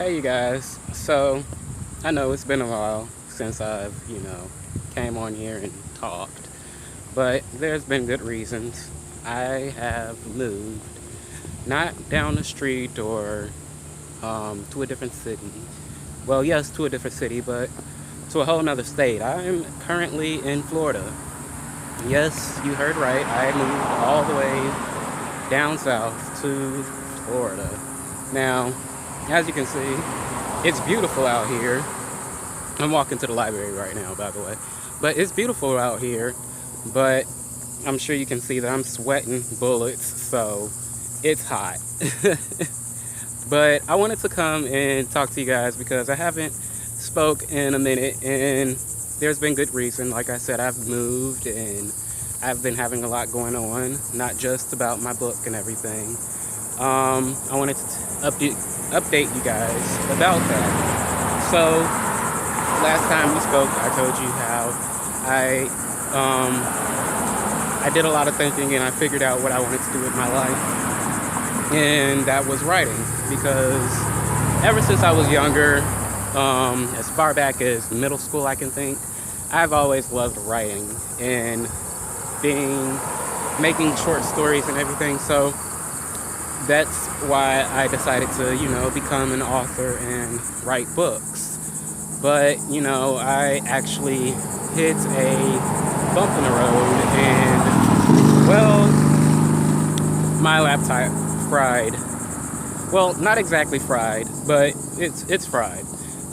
Hey you guys. So I know it's been a while since I've, came on here and talked, but there's been good reasons. I have moved, not down the street or to a different city. Well, yes, to a different city, but to a whole nother state. I'm currently in Florida. Yes, you heard right. I moved all the way down south to Florida. Now, as you can see, it's beautiful out here. I'm walking to the library right now, by the way. But it's beautiful out here. But I'm sure you can see that I'm sweating bullets, so it's hot. But I wanted to come and talk to you guys because I haven't spoke in a minute, and there's been good reason. Like I said, I've moved and I've been having a lot going on, not just about my book and everything. I wanted to update you guys about that. So last time we spoke, I told you how I I did a lot of thinking and I figured out what I wanted to do with my life, and that was writing. Because ever since I was younger, as far back as middle school, I can think, I've always loved writing and being making short stories and everything. So that's why I decided to, become an author and write books. But, I actually hit a bump in the road and, well, my laptop fried. Well, not exactly fried, but it's fried.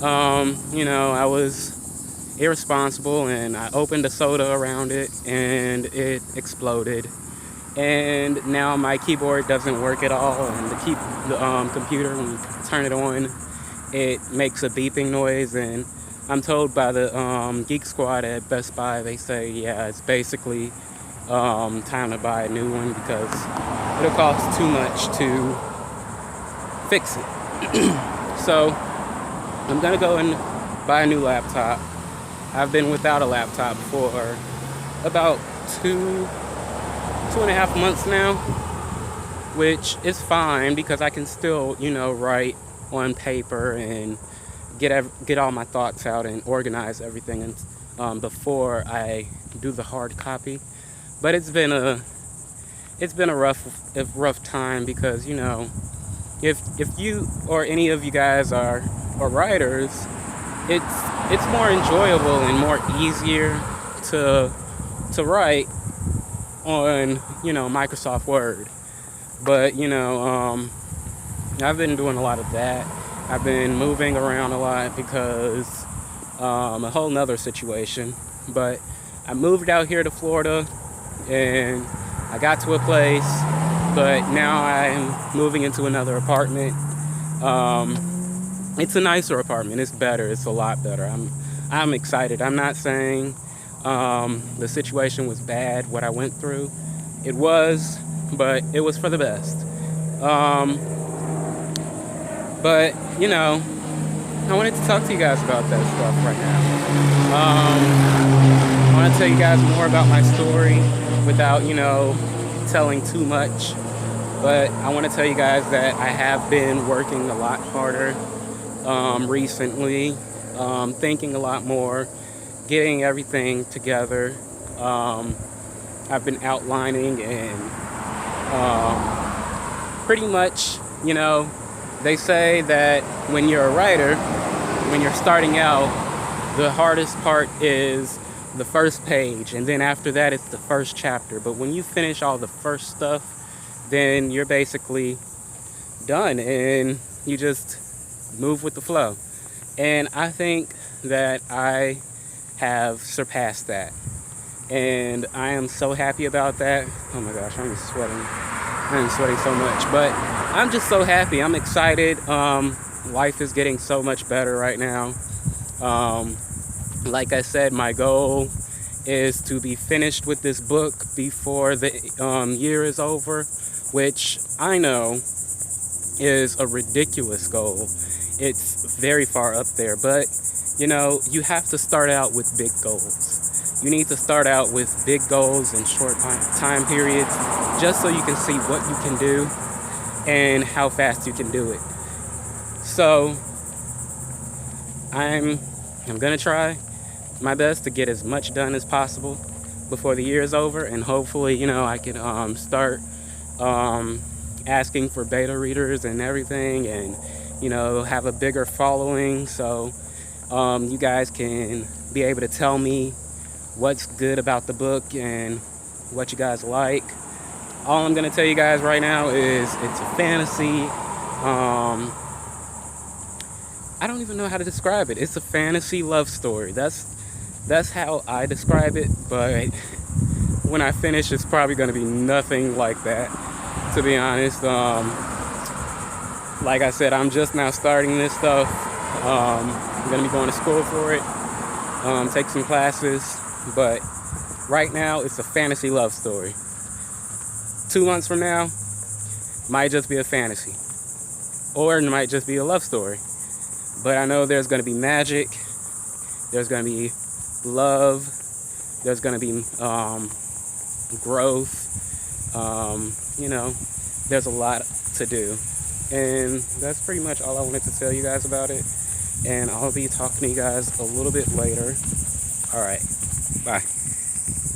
I was irresponsible and I opened a soda around it and it exploded. And now my keyboard doesn't work at all, and the computer, when you turn it on, it makes a beeping noise. And I'm told by the Geek Squad at Best Buy, they say, yeah, it's basically time to buy a new one because it'll cost too much to fix it. So I'm gonna go and buy a new laptop. I've been without a laptop for about 2.5 months now, which is fine because I can still, write on paper and get all my thoughts out and organize everything and before I do the hard copy. But it's been a rough time because if you or any of you guys are writers, it's more enjoyable and more easier to write on Microsoft Word. But I've been doing a lot of that. I've been moving around a lot because a whole nother situation. But I moved out here to Florida and I got to a place, but now I'm moving into another apartment. It's a nicer apartment. It's better. It's a lot better. I'm excited. I'm not saying the situation was bad, what I went through. It was, but it was for the best. But I wanted to talk to you guys about that stuff right now. I want to tell you guys more about my story without, telling too much. But I want to tell you guys that I have been working a lot harder recently, thinking a lot more, getting everything together. I've been outlining and pretty much, they say that when you're a writer, when you're starting out, the hardest part is the first page, and then after that, it's the first chapter. But when you finish all the first stuff, then you're basically done and you just move with the flow. And I think that I have surpassed that. And I am so happy about that. Oh my gosh, I'm sweating. I'm sweating so much. But I'm just so happy. I'm excited. Life is getting so much better right now. Like I said, my goal is to be finished with this book before the year is over, which I know is a ridiculous goal. It's very far up there, but you have to start out with big goals. You need to start out with big goals in short time periods just so you can see what you can do and how fast you can do it. So I'm gonna try my best to get as much done as possible before the year is over, and hopefully, I can start um, asking for beta readers and everything, and have a bigger following, so you guys can be able to tell me what's good about the book and what you guys like. All I'm gonna tell you guys right now is it's a fantasy. I don't even know how to describe it. It's a fantasy love story. That's how I describe it. But when I finish, it's probably gonna be nothing like that. To be honest, like I said, I'm just now starting this stuff. I'm gonna be going to school for it, take some classes, but right now it's a fantasy love story. 2 months from now, might just be a fantasy, or it might just be a love story. But I know there's gonna be magic. There's gonna be love. There's gonna be growth. There's a lot to do. And that's pretty much all I wanted to tell you guys about it. And I'll be talking to you guys a little bit later. All right. Bye.